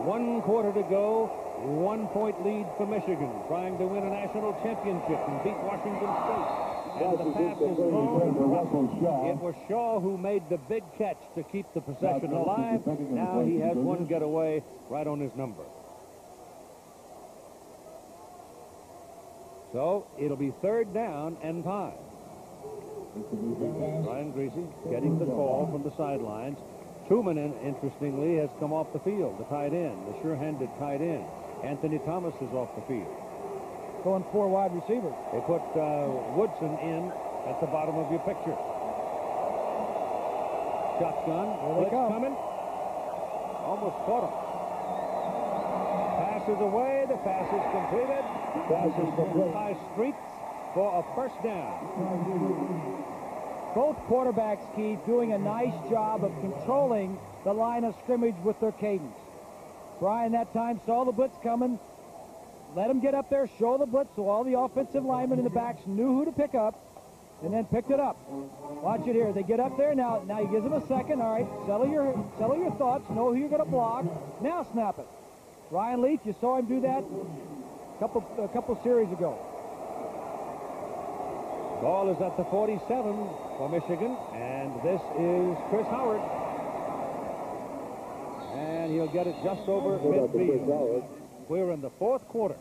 1 quarter to go. 1-point lead for Michigan, trying to win a national championship and beat Washington State. And the pass is thrown. It was Shaw who made the big catch to keep the possession alive. Now he has one getaway right on his number. So it'll be 3rd down and 5. Brian Griese getting the call from the sidelines. Truman, interestingly, has come off the field, the tight end, the sure-handed tight end. Anthony Thomas is off the field. Going 4 wide receivers. They put Woodson in at the bottom of your picture. Shotgun. Blitz coming. Almost caught him. Passes away. The pass is completed. Passes from high streets for a 1st down. Both quarterbacks, Keith, doing a nice job of controlling the line of scrimmage with their cadence. Brian that time saw the blitz coming, let him get up there, show the blitz, so all the offensive linemen in the backs knew who to pick up, and then picked it up. Watch it here. They get up there now. Now he gives them a second. All right, settle your thoughts. Know who you're going to block. Now snap it. Ryan Leaf, you saw him do that a couple series ago. Ball is at the 47 for Michigan, and this is Chris Howard. And he'll get it just over midfield. We're in the 4th quarter.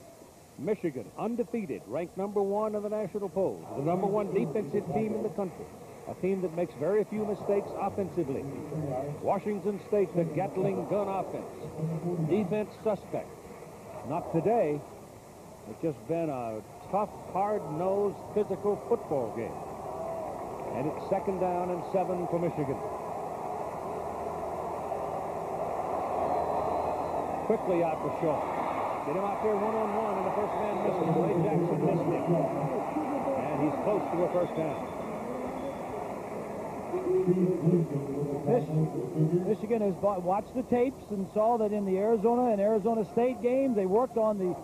Michigan, undefeated, ranked #1 in the national polls, the #1 defensive team in the country, a team that makes very few mistakes offensively. Washington State, the Gatling gun offense. Defense suspect. Not today. It's just been a tough, hard-nosed, physical football game. And it's 2nd down and 7 for Michigan. Quickly out to Shaw. Get him out there one-on-one, and the first man missed him. Ray Jackson missed him. And he's close to a 1st down. Michigan has watched the tapes and saw that in the Arizona and Arizona State games, they worked on the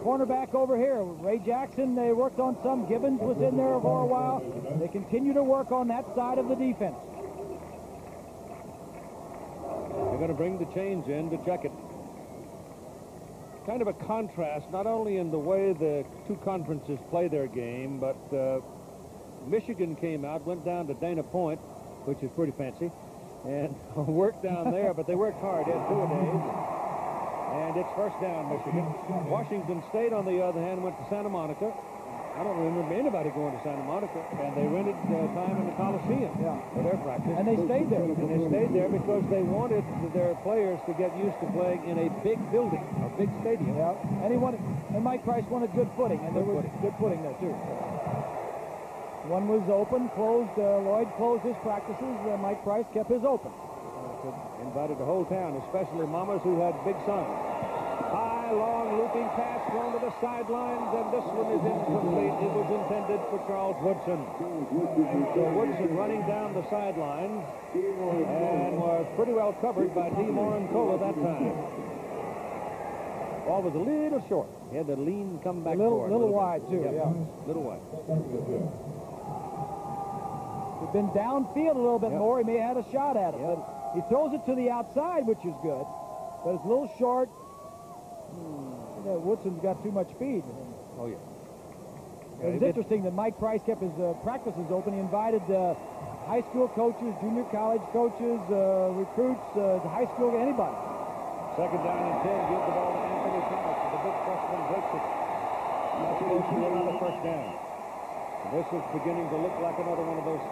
cornerback over here. Ray Jackson, they worked on some. Gibbons was in there for a while. They continue to work on that side of the defense. They're going to bring the change in to check it. Kind of a contrast, not only in the way the two conferences play their game, but Michigan came out, went down to Dana Point, which is pretty fancy, and worked down there, but they worked hard. They had 2-a-days. And it's 1st down, Michigan. Washington State, on the other hand, went to Santa Monica. I don't remember anybody going to Santa Monica, and they rented time in the Coliseum for their practice. And they stayed there. And they stayed there because they wanted their players to get used to playing in a big building, a big stadium. Yeah, and Mike Price wanted good footing, and there was good footing there, too. One was open, closed. Lloyd closed his practices. Mike Price kept his open. Invited the whole town, especially mamas who had big sons. High, long, looping pass thrown to the sidelines, and this one is incomplete. It was intended for Charles Woodson. So Woodson running down the sidelines and was pretty well covered by D. Morancola that time. Ball was a little short. He had to lean, come back forward. A little wide, too, yeah. Little wide. He'd been downfield a little bit more. He may have had a shot at it. But he throws it to the outside, which is good. But it's a little short. Woodson's got too much speed. Oh, yeah. It was interesting that Mike Price kept his practices open. He invited high school coaches, junior college coaches, recruits, high school, anybody. 2nd down and 10. Give the ball to Anthony Thomas. The big freshman breaks it. That's close to another 1st down. This is beginning to look like another one of those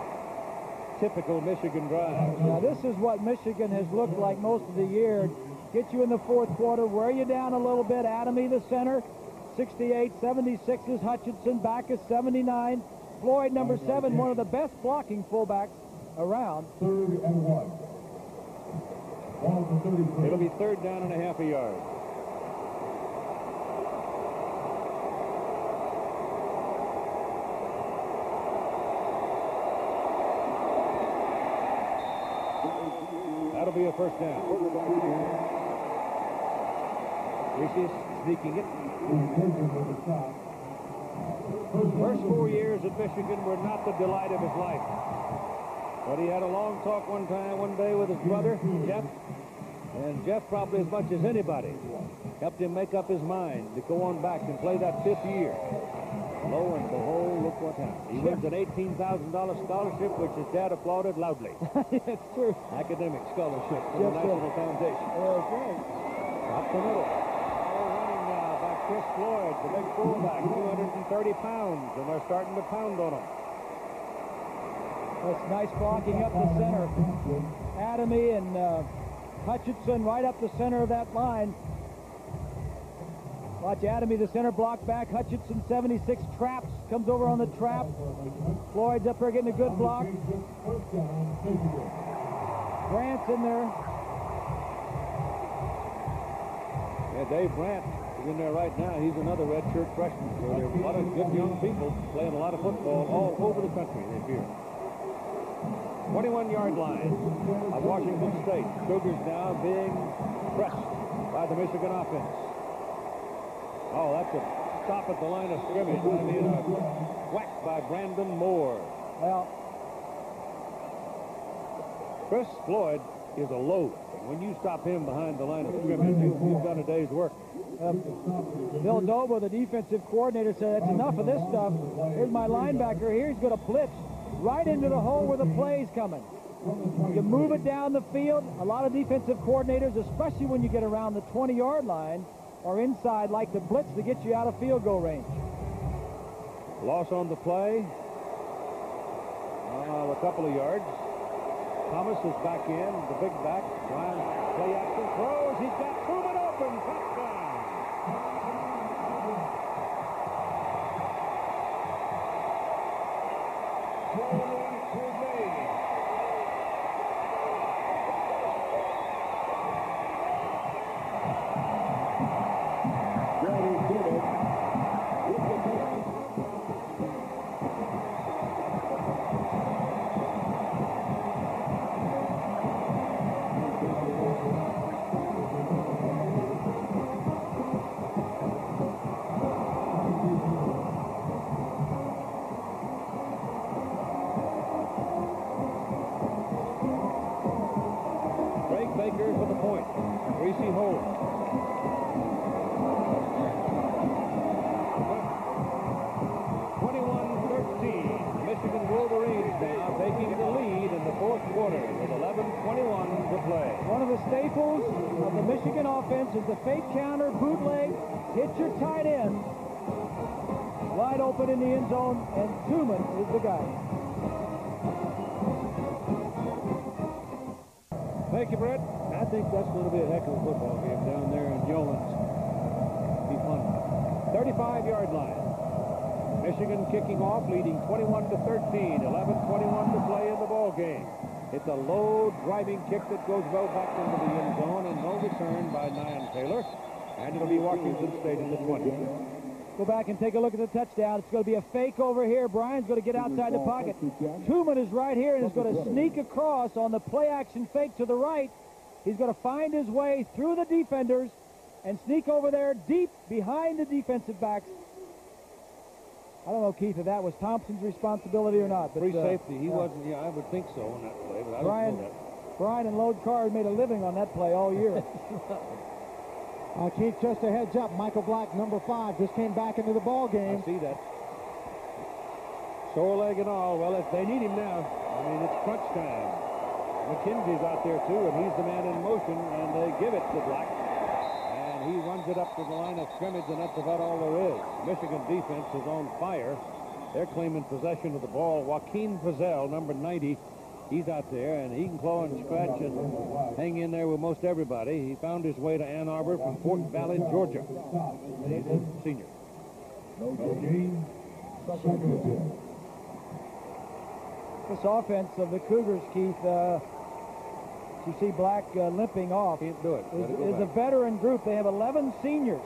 typical Michigan drives. Now, this is what Michigan has looked like most of the year. Get you in the 4th quarter, wear you down a little bit. Adamy, the center, 68, 76 is Hutchinson, back is 79. Floyd, number 7, one of the best blocking fullbacks around. 3rd and 1. It'll be 3rd down and a half a yard. That'll be a 1st down. Griese sneaking it. First 4 years at Michigan were not the delight of his life. But he had a long talk one day with his brother, Jeff, And Jeff, probably as much as anybody, helped him make up his mind to go on back and play that 5th year. Lo and behold, look what happened. He wins an $18,000 scholarship, which his dad applauded loudly. It's true. Academic scholarship from the National Foundation. Okay. Up the middle. Running now by Chris Floyd, the big fullback, 230 pounds, and they're starting to pound on him. That's nice blocking up the center. Adamy and Hutchinson right up the center of that line. Watch Adamy, the center, block back. Hutchinson, 76, traps, comes over on the trap. Floyd's up there getting a good block. Brandt's in there. Yeah, Dave Brandt is in there right now. He's another redshirt freshman. So there are a lot of good young people playing a lot of football all over the country this year. 21-yard line of Washington State. Cougars now being pressed by the Michigan offense. Oh, that's a stop at the line of scrimmage. I mean, a whack by Brandon Moore. Well, Chris Floyd is a load. When you stop him behind the line of scrimmage, you've done a day's work. Bill Noble, the defensive coordinator, said, that's enough of this stuff. Here's my linebacker here. He's going to blitz right into the hole where the play's coming. You move it down the field. A lot of defensive coordinators, especially when you get around the 20-yard line, or inside, like the blitz to get you out of field goal range. Loss on the play. A couple of yards. Thomas is back in, the big back. Brian play action throws. He's got Truman open. Touchdown. For the point. Griese holds. 21-13. Michigan Wolverines now taking the lead in the 4th quarter with 11:21 to play. One of the staples of the Michigan offense is the fake counter, bootleg, hit your tight end. Wide open in the end zone, and Truman is the guy. Thank you, Brett. I think that's going to be a heck of a football game down there in Jones. Be fun. 35-yard line. Michigan kicking off, leading 21-13. 11:21 to play in the ball game. It's a low driving kick that goes well back into the end zone, and no return by Nyan Taylor. And it'll be Washington State in the 20. Go back and take a look at the touchdown. It's going to be a fake over here. Brian's going to get outside the pocket. Truman is right here and is going to sneak across on the play-action fake to the right. He's going to find his way through the defenders and sneak over there deep behind the defensive backs. I don't know, Keith, if that was Thompson's responsibility or not. But, free safety. He wasn't. Yeah, I would think so on that play, but I don't know that. Brian and Lloyd Carr made a living on that play all year. Keith, just a heads up, Michael Black, number 5, just came back into the ball game. I see that. Sore leg and all. Well, if they need him now, I mean, it's crunch time. McKenzie's out there, too, and he's the man in motion, and they give it to Black. And he runs it up to the line of scrimmage, and that's about all there is. Michigan defense is on fire. They're claiming possession of the ball. Joaquin Frizzell, number 90, he's out there, and he can claw and scratch and hang in there with most everybody. He found his way to Ann Arbor from Fort Valley, Georgia. And he's a senior. This offense of the Cougars, Keith, you see Black limping off. Can't do it. Is a veteran group. They have 11 seniors,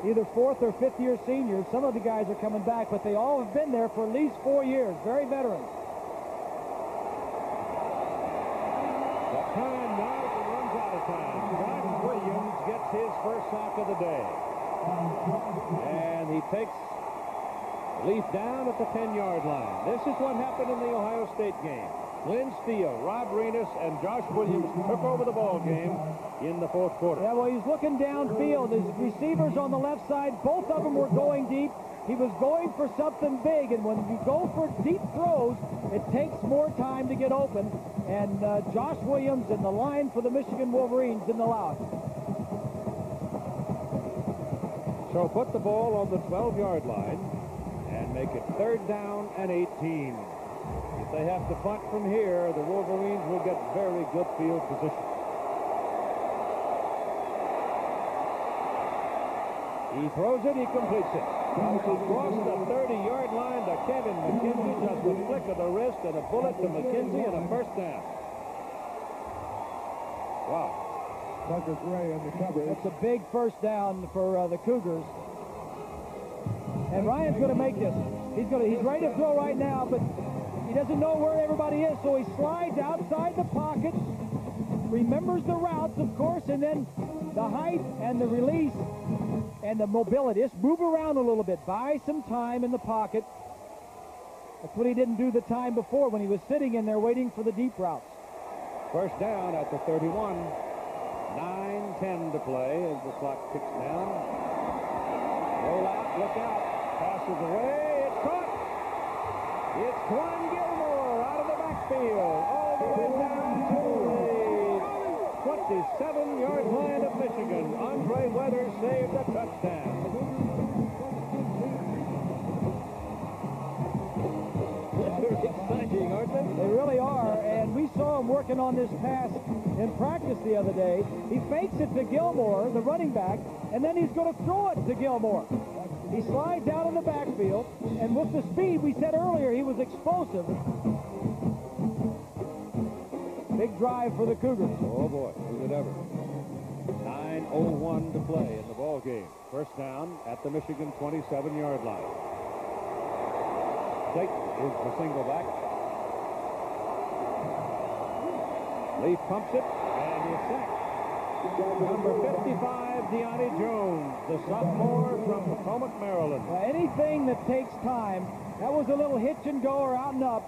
either 4th or 5th year seniors. Some of the guys are coming back, but they all have been there for at least 4 years. Very veterans. Time now, it runs out of time. Brian Williams gets his first sack of the day. And he takes Leaf down at the 10-yard line. This is what happened in the Ohio State game. Glen Steele, Rob Renus, and Josh Williams took over the ball game in the fourth quarter. Yeah, well, he's looking downfield. His receivers on the left side, both of them were going deep. He was going for something big, and when you go for deep throws, it takes more time to get open. And Josh Williams and the line for the Michigan Wolverines didn't allow it. So put the ball on the 12-yard line and make it 3rd down and 18. If they have to punt from here, the Wolverines will get very good field position. He throws it, he completes it. Comes across the 30-yard line to Kevin McKenzie, just a flick of the wrist and a bullet to McKenzie and a first down. Wow. Tucker Gray in the coverage. That's a big first down for the Cougars. And Ryan's going to make this. He's ready to throw right now, but he doesn't know where everybody is, so he slides outside the pocket, remembers the routes, of course, and then the height and the release and the mobility. Just move around a little bit. Buy some time in the pocket. That's what he didn't do the time before when he was sitting in there waiting for the deep routes. First down at the 31. 9:10 to play as the clock ticks down. Roll out, look out. Passes away. It's caught. It's Juan Gilmore out of the backfield. All the way down to the 27-yard line of Michigan. Andre Weathers saved a touchdown. They're exciting, aren't they? They really are, and we saw him working on this pass in practice the other day. He fakes it to Gilmore, the running back, and then he's going to throw it to Gilmore. He slides out in the backfield, and with the speed, we said earlier, he was explosive. Big drive for the Cougars. Oh, boy, who would ever. 9:01 to play in the ball game. First down at the Michigan 27-yard line. Dayton is the single back. Leaf pumps it, and he's sacked. Number 55, Deonte Jones, the sophomore from Potomac, Maryland. Anything that takes time, that was a little hitch and go or out and up.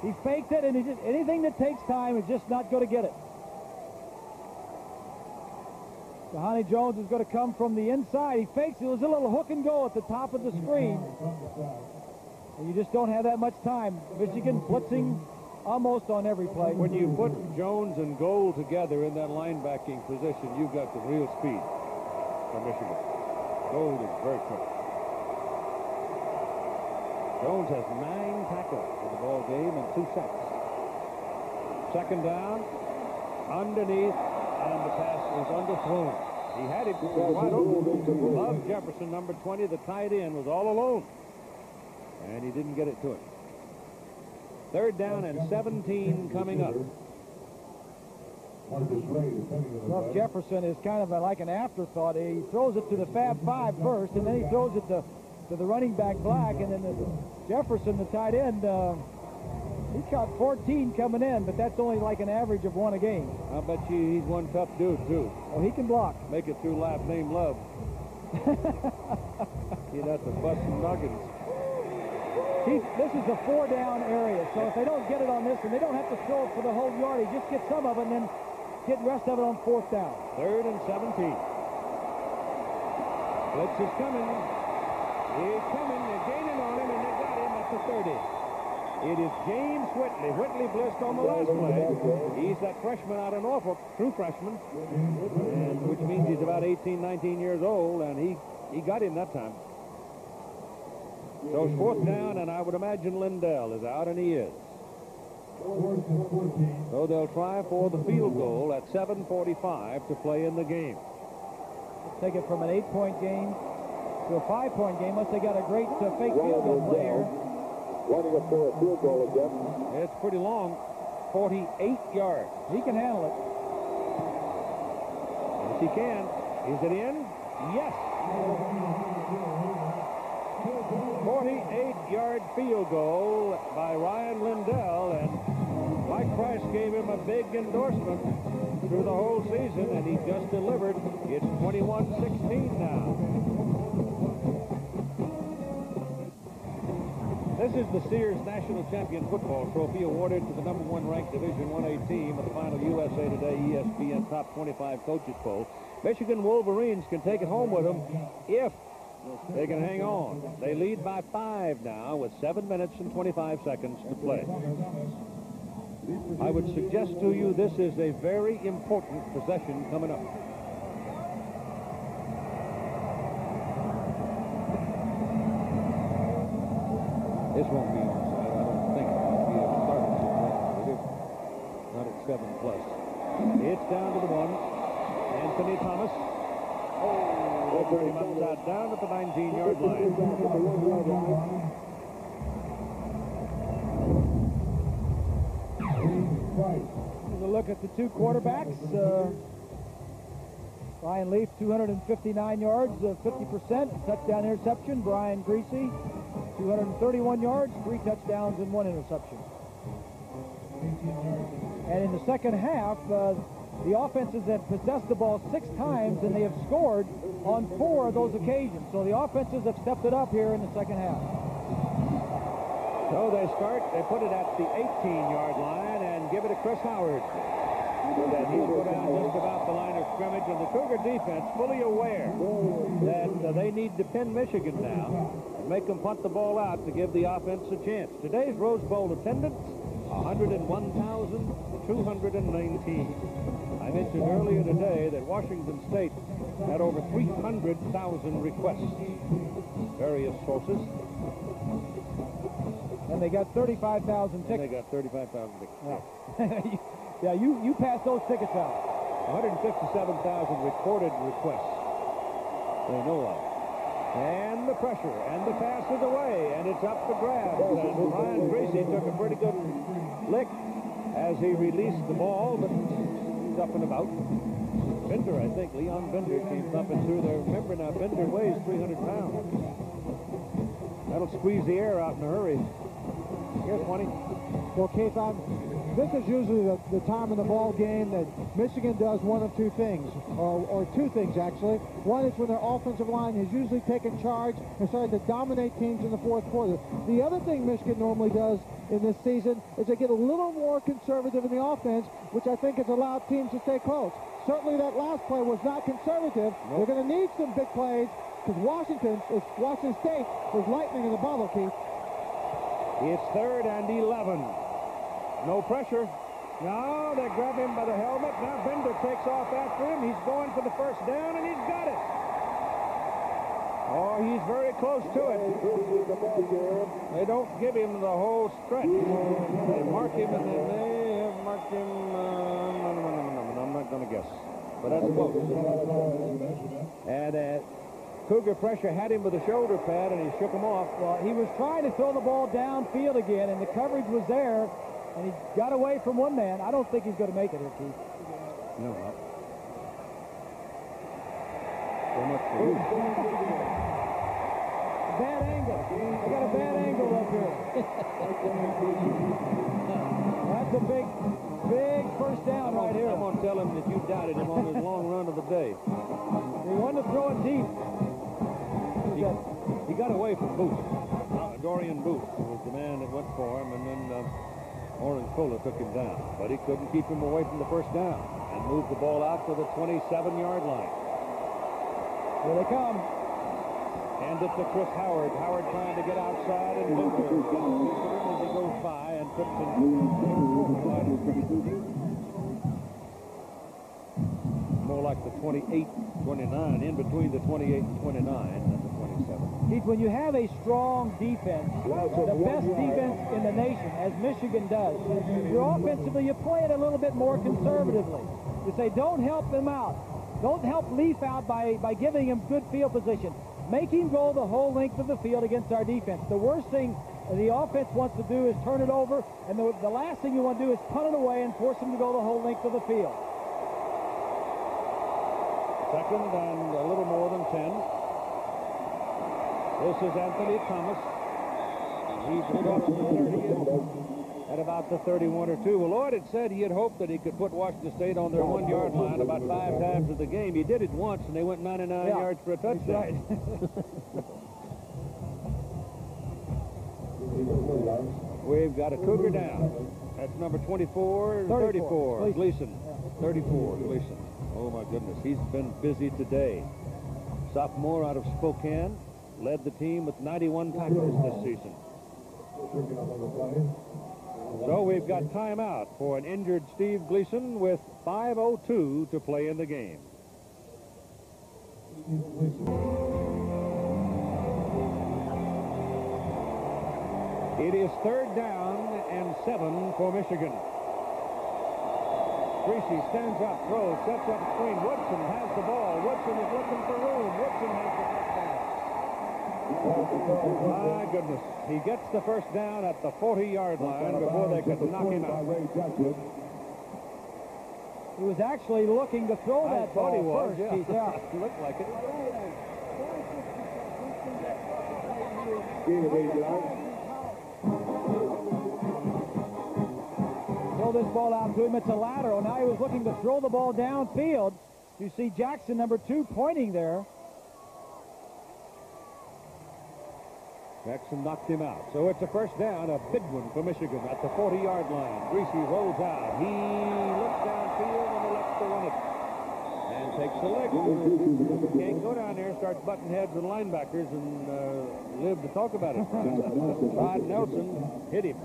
He faked it, and anything that takes time is just not going to get it. Deonte Jones is going to come from the inside. He fakes it. It was a little hook and go at the top of the screen. And you just don't have that much time. Michigan blitzing almost on every play. When you put Jones and Gold together in that linebacking position, you've got the real speed for Michigan. Gold is very quick. Jones has 9 tackles in the ball game and 2 sacks. Second down, underneath, and the pass is underthrown. He had it wide open. Love Jefferson, number 20, the tight end, was all alone. And he didn't get it to him. Third down and 17 coming up. Well, Jefferson is kind of like an afterthought. He throws it to the Fab Five first, and then he throws it to the running back Black, and then Jefferson, the tight end, he's got 14 coming in, but that's only like an average of 1 a game. I bet you he's one tough dude, too. Oh, he can block. Make it through last name Love. He'd have to bust some nuggets. This is a 4-down area, so if they don't get it on this, and they don't have to throw it for the whole yardage, just get some of it and then get the rest of it on 4th down. 3rd and 17. Blitz is coming. He's coming. They're gaining on him, and they got him at the 30. It is James Whitley. Whitley blitzed on the last play. He's that freshman out of Norfolk, true freshman, and which means he's about 18, 19 years old, and he got him that time. So it's 4th down, and I would imagine Lindell is out, and he is. So they'll try for the field goal at 7:45 to play in the game. Let's take it from an 8-point game to a 5-point game, unless they got a great fake field goal player. Running it for a field goal again. It's pretty long, 48 yards. He can handle it. Yes, he can. Is it in? Yes. 48-yard field goal by Ryan Lindell, and Mike Price gave him a big endorsement through the whole season, and he just delivered. It's 21-16 now. This is the Sears National Champion Football Trophy awarded to the #1 ranked Division 1A team at the final USA Today ESPN Top 25 Coaches Poll. Michigan Wolverines can take it home with them if they can hang on. They lead by 5 now with 7 minutes and 25 seconds to play. I would suggest to you this is a very important possession coming up. This won't be onside, I don't think. It'll be a starting situation. Not at 7+. It's down to the 1. Anthony Thomas. Oh, pretty much out down at the 19-yard line. Here's a look at the two quarterbacks. Ryan Leaf, 259 yards, 50%. Touchdown interception. Brian Griese, 231 yards, 3 touchdowns and 1 interception. And in the second half, the offenses have possessed the ball 6 times, and they have scored on 4 of those occasions. So the offenses have stepped it up here in the second half. So they put it at the 18-yard line and give it to Chris Howard. That he'll go down just about the line of scrimmage, and the Cougar defense fully aware that they need to pin Michigan now and make them punt the ball out to give the offense a chance. Today's Rose Bowl attendance, 101,219. I mentioned earlier today that Washington State had over 300,000 requests. Various sources. And they got 35,000 tickets. They got 35,000 tickets. Yeah. Yeah, you passed those tickets out. 157,000 recorded requests. They know of. And the pressure, and the pass is away, and it's up for grabs. And Brian Griese took a pretty good lick as he released the ball, but he's up and about. Bender, I think, Leon Bender came thumping through there. Remember now, Bender weighs 300 pounds. That'll squeeze the air out in a hurry. Here's 20. Well, Keith, this is usually the time in the ball game that Michigan does one of 2 things, or 2 things, actually. One is when their offensive line has usually taken charge and started to dominate teams in the 4th quarter. The other thing Michigan normally does in this season is they get a little more conservative in the offense, which I think has allowed teams to stay close. Certainly that last play was not conservative. Nope. They're going to need some big plays because Washington State was lightning in the bottle, Keith. It's 3rd and 11. No pressure. No, they grab him by the helmet. Now Bender takes off after him. He's going for the first down, and he's got it. Oh, he's very close to it. They don't give him the whole stretch. They mark him, and then they have marked him. I'm not going to guess. But that's close. And Cougar pressure had him with a shoulder pad, and he shook him off. Well, he was trying to throw the ball downfield again, and the coverage was there. And he got away from one man. I don't think he's going to make it here, Keith. No. So much for you. Bad angle. I got a bad angle up here. That's a big first down right here. I'm going to tell him that you doubted him on his long run of the day. He wanted to throw it deep. He got away from Booth. Dorian Booth was the man that went for him, and then Oren Cola took him down, but he couldn't keep him away from the first down and moved the ball out to the 27-yard line. Here they come. And it's to Chris Howard. Howard trying to get outside, and Booker as he goes by and puts him more like the 28-29, in between the 28 and 29 and the 27. Keith, when you have a strong defense, the best defense in the nation, as Michigan does, you're offensively, you play it a little bit more conservatively. You say, don't help them out. Don't help Leaf out by giving him good field position. Make him go the whole length of the field against our defense. The worst thing the offense wants to do is turn it over, and the last thing you want to do is punt it away and force him to go the whole length of the field. 2nd and a little more than 10. This is Anthony Thomas. He's across the 30 at about the 31 or 2. Well, Lloyd had said he had hoped that he could put Washington State on their 1-yard line about 5 times of the game. He did it once, and they went 99 yards for a touchdown. Right. We've got a Cougar down. That's number 24, 34, Gleason. 34, Gleason. Oh, my goodness. He's been busy today. Sophomore out of Spokane. Led the team with 91 tackles this season. So we've got timeout for an injured Steve Gleason with 5:02 to play in the game. It is 3rd down and 7 for Michigan. Griese stands up, throws, sets up a screen. Woodson has the ball. Woodson is looking for room. Woodson has the first down. My goodness. He gets the first down at the 40-yard line before they could knock him out. He was actually looking to throw that ball first. Yeah. It looked like it. Throw this ball out to him. It's a lateral. Now he was looking to throw the ball downfield. You see Jackson, number 2, pointing there. Jackson knocked him out. So it's a first down, a big one for Michigan at the 40-yard line. Griese rolls out. He looks downfield and elects to run it. And takes the leg. Can't go down there and start butting heads with linebackers and live to talk about it. Rod Nelson hit him.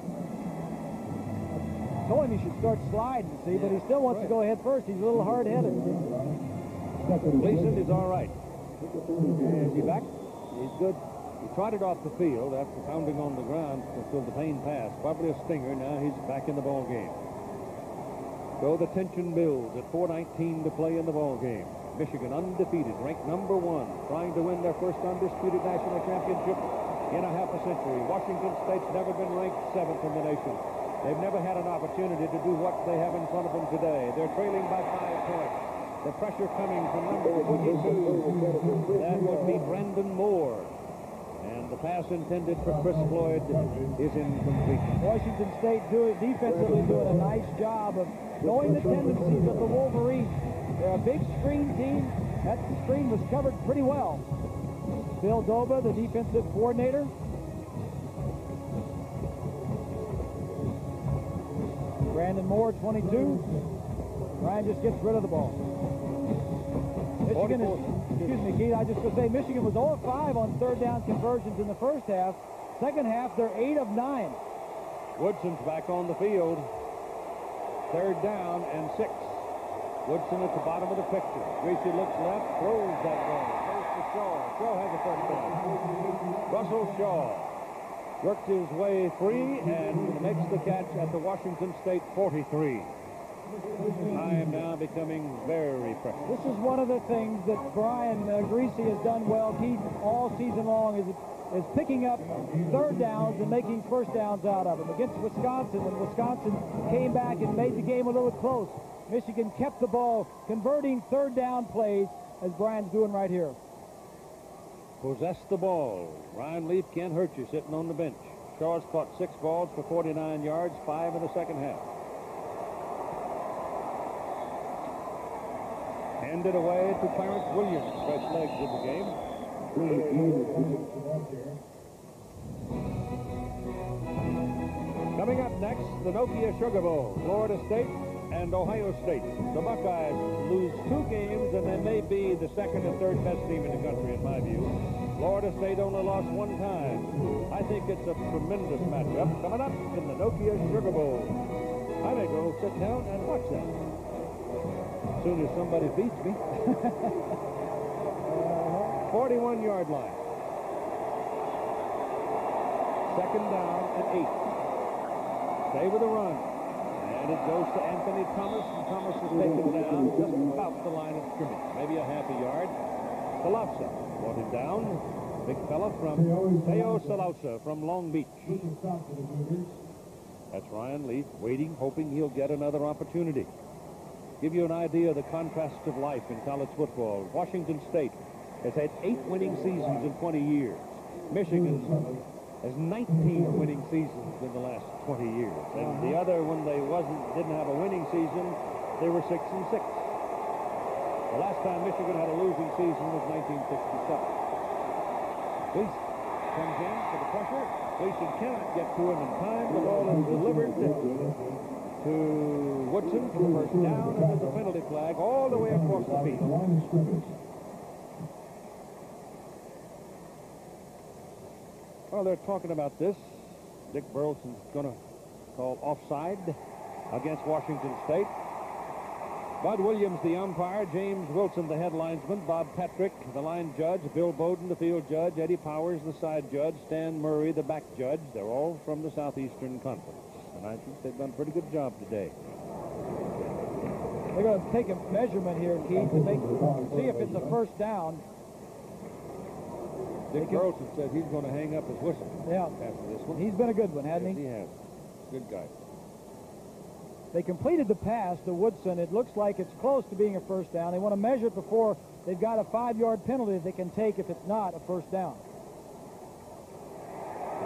Told him he should start sliding, see, but he still wants to go ahead first. He's a little hard-headed. Gleason is all right. Is he back? He's good. He trotted off the field after pounding on the ground until the pain passed. Probably a stinger. Now he's back in the ball game. So the tension builds at 4:19 to play in the ball game. Michigan undefeated, ranked number 1, trying to win their first undisputed national championship in a half a century. Washington State's never been ranked 7th in the nation. They've never had an opportunity to do what they have in front of them today. They're trailing by 5 points. The pressure coming from number 22. That would be Brandon Moore. And the pass intended for Chris Floyd is incomplete. Washington State defensively doing a nice job of knowing the tendencies of the Wolverines. They're a big screen team. That screen was covered pretty well. Bill Doba, the defensive coordinator. Brandon Moore, 22. Ryan just gets rid of the ball. Michigan is, excuse me, Keith, I just going to say Michigan was 0 of 5 on 3rd down conversions in the first half. Second half, they're 8 of 9. Woodson's back on the field. 3rd down and 6. Woodson at the bottom of the picture. Griese looks left, throws that ball. Goes to Shaw. Shaw has a first down. Russell Shaw works his way free and makes the catch at the Washington State 43. Time now becoming very precious. This is one of the things that Brian Griese has done well, Keith, all season long, is picking up 3rd downs and making first downs out of them. Against Wisconsin, when Wisconsin came back and made the game a little close, Michigan kept the ball, converting 3rd down plays, as Brian's doing right here. Possess the ball. Ryan Leaf can't hurt you sitting on the bench. Shaw's caught 6 balls for 49 yards, 5 in the second half. Handed away to Clarence Williams, fresh legs in the game. Coming up next, the Nokia Sugar Bowl, Florida State and Ohio State. The Buckeyes lose 2 games, and they may be the 2nd and 3rd best team in the country, in my view. Florida State only lost 1 time. I think it's a tremendous matchup coming up in the Nokia Sugar Bowl. I may go sit down and watch that. As soon as somebody beats me. 41-yard line. 2nd down and 8. Stay with the run. And it goes to Anthony Thomas, and Thomas is taken down just about the line of scrimmage. Maybe a half a yard. Salausa brought him down. Big fella from Teo Salausa from Long Beach. That's Ryan Leaf waiting, hoping he'll get another opportunity. Give you an idea of the contrast of life in college football. Washington State has had 8 winning seasons in 20 years. Michigan has 19 winning seasons in the last 20 years. And the other, when they didn't have a winning season, they were 6 and 6. The last time Michigan had a losing season was 1967. Please. comes in for the pressure. Gleason cannot get to him in time. The ball is delivered to Woodson for the first down, and there's a penalty flag all the way across the field. Well, they're talking about this. Dick Burleson's going to call offside against Washington State. Bud Williams, the umpire. James Wilson, the head linesman. Bob Patrick, the line judge. Bill Bowden, the field judge. Eddie Powers, the side judge. Stan Murray, the back judge. They're all from the Southeastern Conference. And I think they've done a pretty good job today. They're going to take a measurement here, Keith, to see if it's a first down. Dick Burleson said he's going to hang up his whistle after this one. He's been a good one, hasn't he? He has. Good guy. They completed the pass to Woodson. It looks like it's close to being a first down. They want to measure it before they've got a 5-yard penalty they can take if it's not a first down.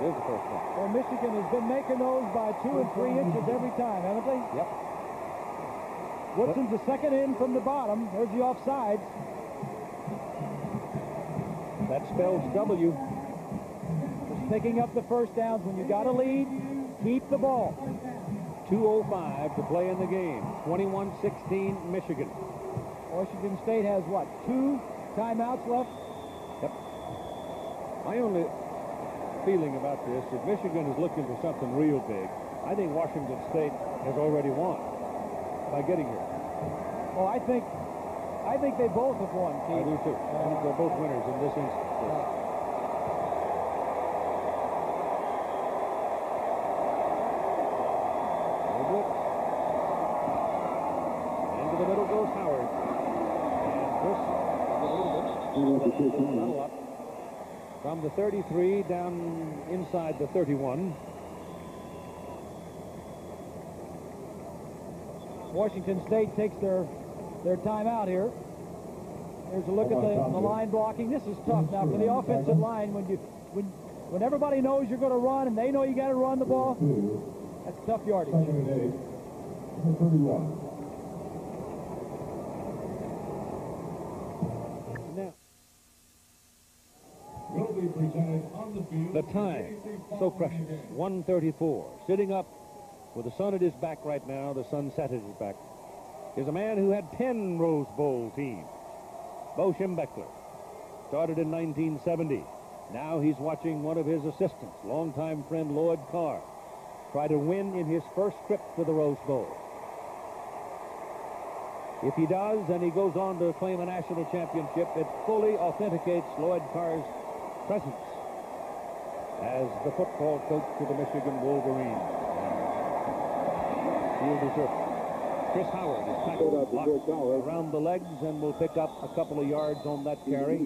It is a first down. Well, Michigan has been making those by 2 and 3 inches every time, haven't they? Yep. Woodson's the second in from the bottom. There's the offsides. That spells W. Just picking up the first downs. When you got a lead, keep the ball. 2:05 to play in the game. 21-16 Michigan. Washington State has what, 2 timeouts left? Yep. My only feeling about this, if Michigan is looking for something real big, I think Washington State has already won by getting here. Oh, I think they both have won, Keith. I do too. I think they're both winners in this instance. Into the middle goes Howard. And Chris from the 33 down inside the 31. Washington State takes their timeout here. Here's a look at the line blocking. This is tough now for the offensive line when everybody knows you're going to run and they know you got to run the ball. That's tough yardage. Now, the time, so precious, 1:34. Sitting up with the sun at his back right now, the sun set at his back, is a man who had 10 Rose Bowl teams. Bo Schembechler started in 1970. Now he's watching one of his assistants, longtime friend Lloyd Carr, try to win in his first trip to the Rose Bowl. If he does, and he goes on to claim a national championship, it fully authenticates Lloyd Carr's presence as the football coach to the Michigan Wolverines. Field is up. Chris Howard is tackled, blocked around the legs, and will pick up a couple of yards on that carry.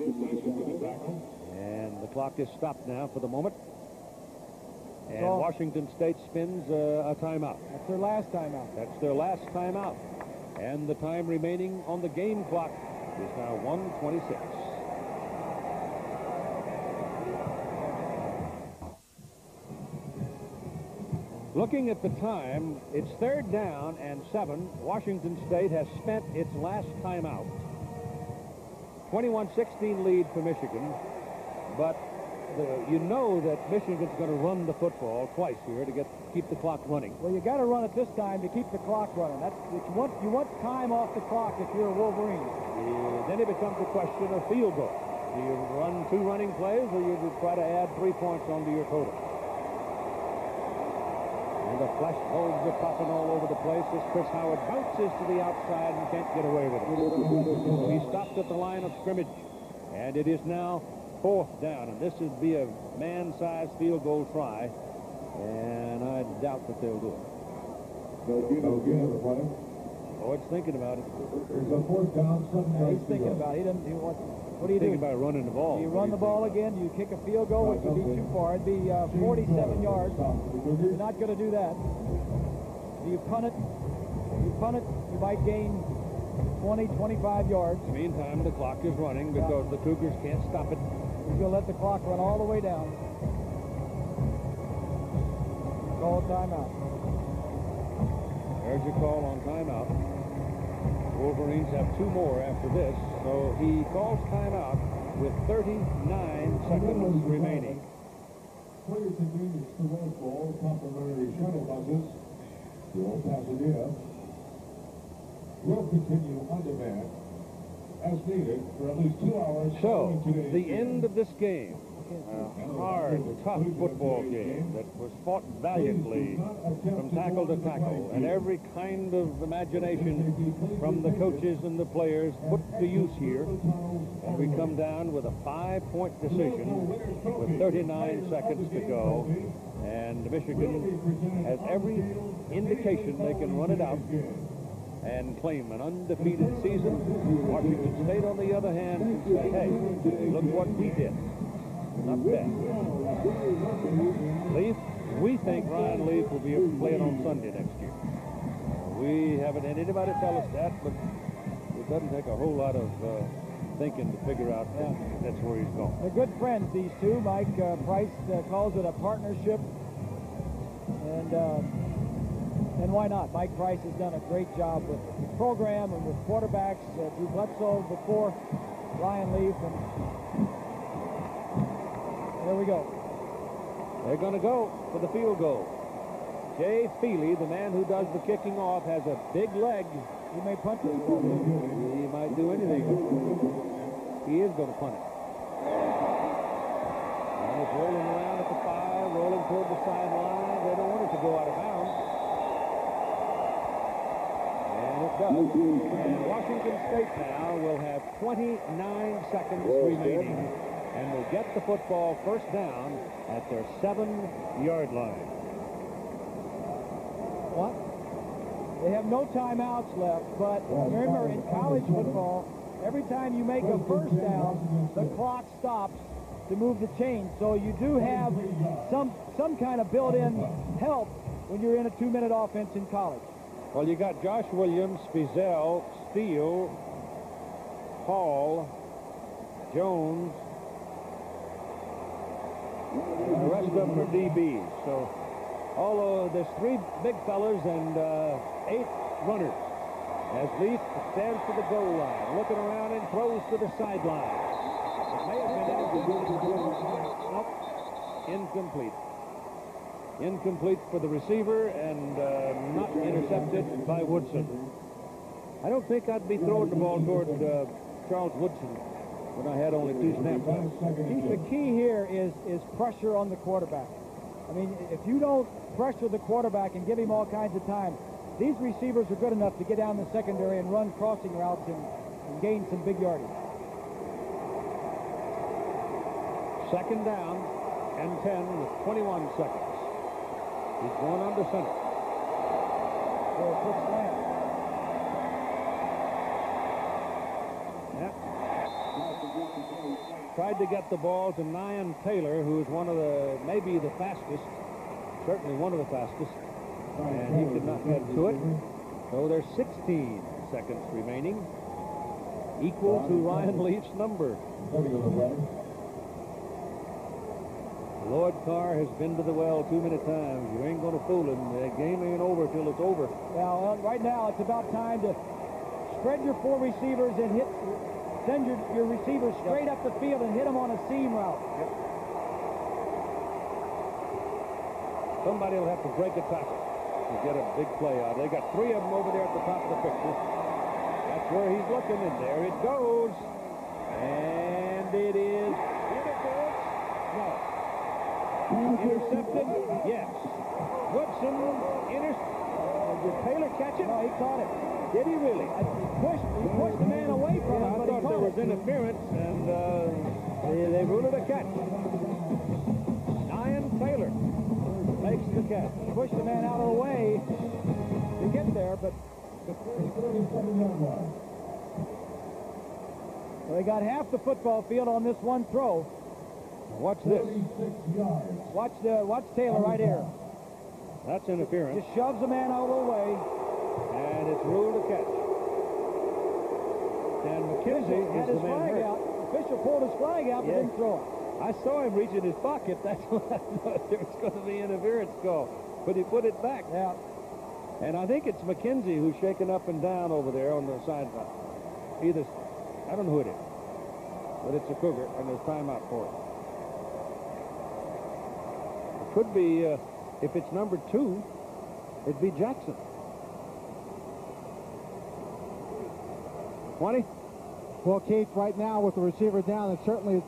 And the clock is stopped now for the moment. And Washington State spins a timeout. That's their last timeout. That's their last timeout. And the time remaining on the game clock is now 1:26. Looking at the time, it's 3rd down and 7. Washington State has spent its last timeout. 21-16 lead for Michigan, but you know that Michigan's going to run the football twice here to keep the clock running. Well, you got to run it this time to keep the clock running. That's what you want time off the clock if you're a Wolverine. Then it becomes a question of field goal. Do you run 2 running plays, or you try to add 3 points onto your total? And the flash bulbs are popping all over the place as Chris Howard bounces to the outside and can't get away with it. He stopped at the line of scrimmage, and it is now 4th down, and this would be a man-sized field goal try, and I doubt that they'll do it. Lloyd's thinking about it. There's a 4th down. He's thinking about it. What do you do? Thinking about running the ball. Do you run the ball again? Do you kick a field goal, which would be too far? It'd be 47 yards. You're not going to do that. Do you punt it? You might gain 20, 25 yards. In the meantime, the clock is running because the Cougars can't stop it. You're going to let the clock run all the way down. Call a timeout. There's your call on timeout. Wolverines have 2 more after this, so he calls timeout with 39 seconds remaining. Please engage the Roseball complimentary shuttle buses. Your Pasadena will continue on demand as needed for at least 2 hours. So, the end of this game. A hard, tough football game that was fought valiantly from tackle to tackle, and every kind of imagination from the coaches and the players put to use here. And we come down with a 5-point decision with 39 seconds to go, and Michigan has every indication they can run it out and claim an undefeated season. Washington State, on the other hand, can say, hey, look what we did. Not bad. Leaf, we think Ryan Leaf will be playing on Sunday next year. We haven't had anybody tell us that, but it doesn't take a whole lot of thinking to figure out that's where he's going. They're good friends, these two. Mike Price calls it a partnership. And why not? Mike Price has done a great job with the program and with quarterbacks. Drew Bledsoe before Ryan Leaf. And there we go. They're going to go for the field goal. Jay Feely, the man who does the kicking off, has a big leg. He may punt it. He might do anything. He is going to punt it. And it's rolling around at the 5, rolling toward the sideline. They don't want it to go out of bounds. And it does. And Washington State now will have 29 seconds remaining, and will get the football first down at their 7-yard line. What? They have no timeouts left, but remember, in college football, every time you make a first down, the clock stops to move the chain. So you do have some kind of built-in help when you're in a 2-minute offense in college. Well, you got Josh Williams, Spezial, Steele, Hall, Jones. The rest of them are DBs. So, although there's 3 big fellas and 8 runners, as Leaf stands to the goal line, looking around and throws to the sideline. It may have been nope, incomplete. Incomplete for the receiver and not intercepted by Woodson. I don't think I'd be throwing the ball toward Charles Woodson when I had only 2 snaps. The key here is pressure on the quarterback. I mean, if you don't pressure the quarterback and give him all kinds of time, these receivers are good enough to get down the secondary and run crossing routes and gain some big yardage. 2nd down and 10 with 21 seconds. He's going under center. For a quick slant. Yeah. Tried to get the ball to Nyan Taylor, who is one of the, maybe the fastest, certainly one of the fastest, and he could not get to it. So there's 16 seconds remaining, equal to Ryan Leaf's number. Lloyd Carr has been to the well too many times. You ain't going to fool him. The game ain't over till it's over. Now, right now, it's about time to spread your 4 receivers and send your receivers straight up the field and hit them on a seam route. Yep. Somebody will have to break a tackle to get a big play out. They got 3 of them over there at the top of the picture. That's where he's looking, and there it goes. And it is intercepted. Yes. Woodson did Taylor catch it? No, he caught it. Did he really? He pushed the man away from him, I but thought there was interference, and they ruled it a catch. Nyan Taylor makes the catch. He pushed the man out of the way to get there, but well, they got half the football field on this one throw. Watch this. Watch Taylor right here. That's interference. Just shoves the man out of the way. And it's ruled a catch. And McKenzie had is his the man flag hurt. out. The official pulled his flag out, but didn't throw it. I saw him reach in his pocket. That's what I thought there was going to be interference call. But he put it back. Yeah. And I think it's McKenzie who's shaking up and down over there on the sideline. Either, I don't know who it is, but it's a Cougar, and there's timeout for it. could be, if it's number 2, it'd be Jackson. 20. Well, Keith, right now with the receiver down, it certainly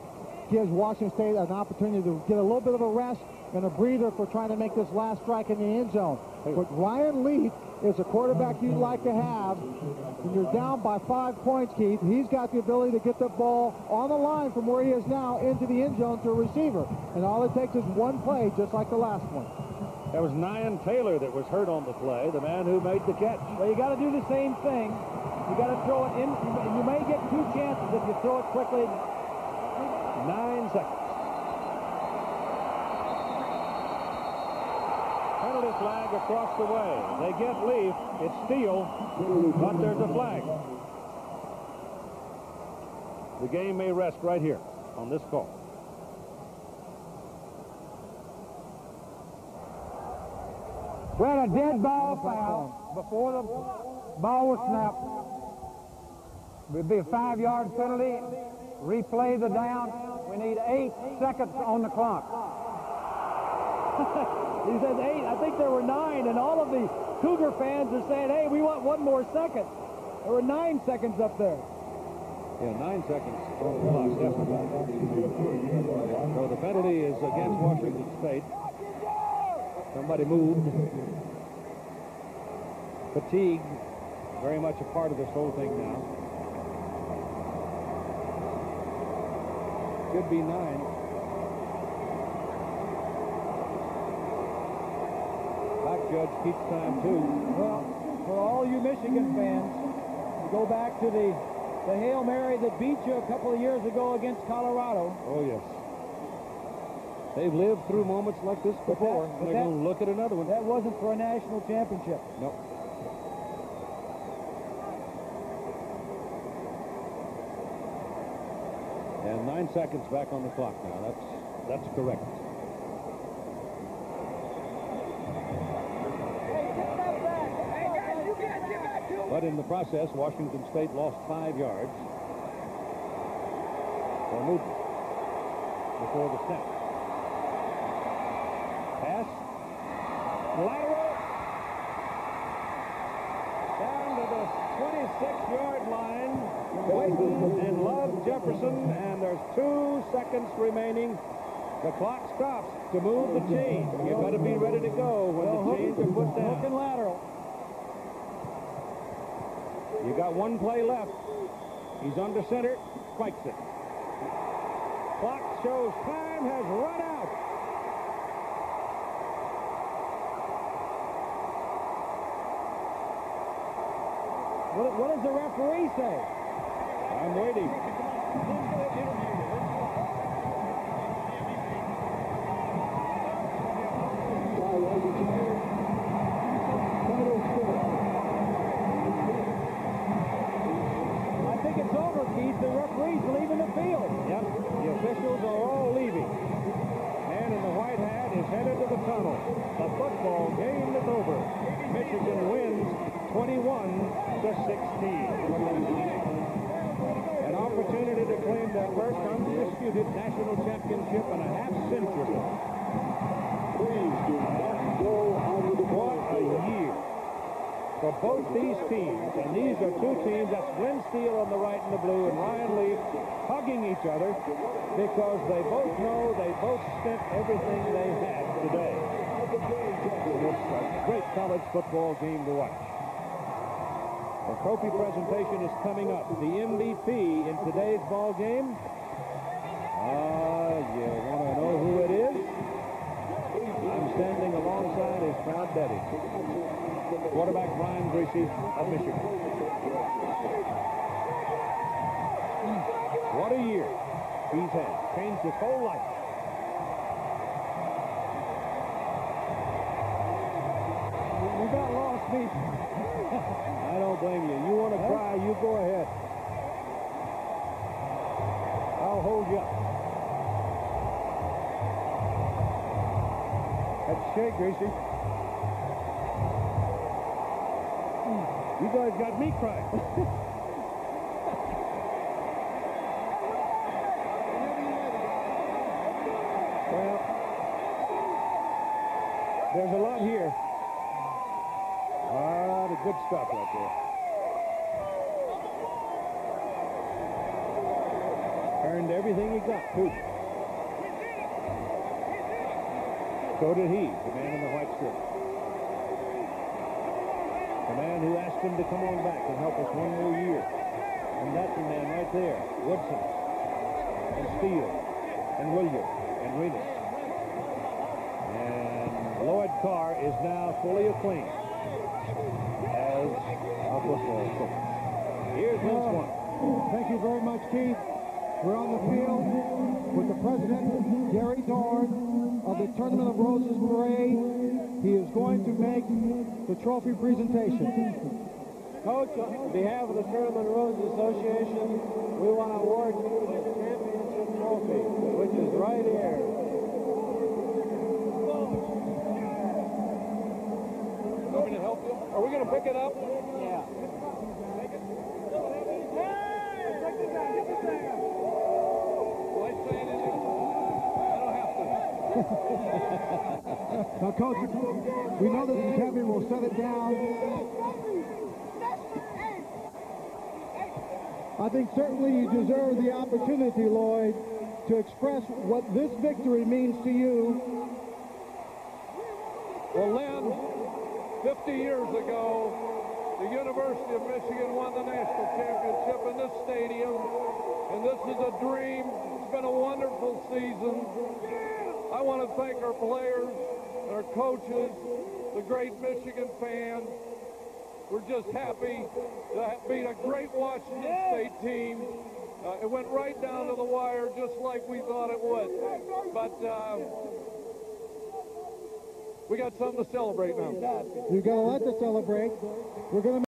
gives Washington State an opportunity to get a little bit of a rest and a breather for trying to make this last strike in the end zone. But Ryan Leaf is a quarterback you'd like to have. When you're down by 5 points, Keith, he's got the ability to get the ball on the line from where he is now into the end zone to a receiver. And all it takes is one play, just like the last one. That was Nyan Taylor that was hurt on the play, the man who made the catch. Well, you got to do the same thing. You got to throw it in. You may get 2 chances if you throw it quickly. 9 seconds. Penalty flag across the way. They get Leaf. It's Steele, but there's a flag. The game may rest right here on this call. We had a dead ball foul before the ball was snapped. It would be a 5-yard penalty. Replay the down. We need 8 seconds on the clock. He says 8. I think there were 9, and all of the Cougar fans are saying, hey, we want 1 more second. There were 9 seconds up there. Yeah, 9 seconds on the clock, definitely. So the penalty is against Washington State. Somebody moved. Fatigue, very much a part of this whole thing now. Could be 9. Black judge keeps time too. Well, for all you Michigan fans, you go back to the Hail Mary that beat you a couple of years ago against Colorado. Oh, yes. They've lived through moments like this before. They're going to look at another one. That wasn't for a national championship. No. And 9 seconds back on the clock now. That's correct. But in the process, Washington State lost 5 yards for movement before the snap. Pass. Lateral. Down to the 26-yard line. Waiting and Love Jefferson, and there's 2 seconds remaining. The clock stops to move the chain. You better be ready to go when the chains are put down. Hook and lateral. You got 1 play left. He's under center, spikes it. Clock shows time has run out. What does the referee say? I'm waiting. I think it's over, Keith. The referee's leaving the field. Yep, the officials are all leaving. Man in the white hat is headed to the tunnel. The football game is over. Michigan wins 21-16. An opportunity to claim their first undisputed national championship in a half-century. What a year for both these teams. And these are 2 teams. That's Glen Steele on the right in the blue and Ryan Leaf hugging each other because they both know they both spent everything they had today. It's a great college football game to watch. The trophy presentation is coming up. The MVP in today's ball game. You want to know who it is? I'm standing alongside his proud daddy, quarterback Brian Griese of Michigan. What a year he's had. Changed his whole life. We got lost, Pete. I don't blame you. You want to cry, you go ahead. I'll hold you up. That's shake, Griese. You guys got me crying. Well, Good stuff right there. Earned everything he got, too. So did he, the man in the white strip. The man who asked him to come on back and help us one more year. And that's the man right there, Woodson, and Steele, and Williams, and Renis. And Lloyd Carr is now fully acclaimed as a football coach. Here's Glen Steele. Thank you very much, Keith. We're on the field with the president, Gary Dorn, of the Tournament of Roses Parade. He is going to make the trophy presentation. Coach, on behalf of the Tournament of Roses Association, we want to award you the championship trophy, which is right here. Want me to help you? Are we going to pick it up? Yeah. Now, Coach, we know this is heavy. We'll set it down. I think certainly you deserve the opportunity, Lloyd, to express what this victory means to you. Well, Len, 50 years ago, the University of Michigan won the national championship in this stadium, and this is a dream. It's been a wonderful season. I want to thank our players, our coaches, the great Michigan fans. We're just happy to beat a great Washington State team. It went right down to the wire just like we thought it would. But we got something to celebrate now. You've got a lot to celebrate. We're going to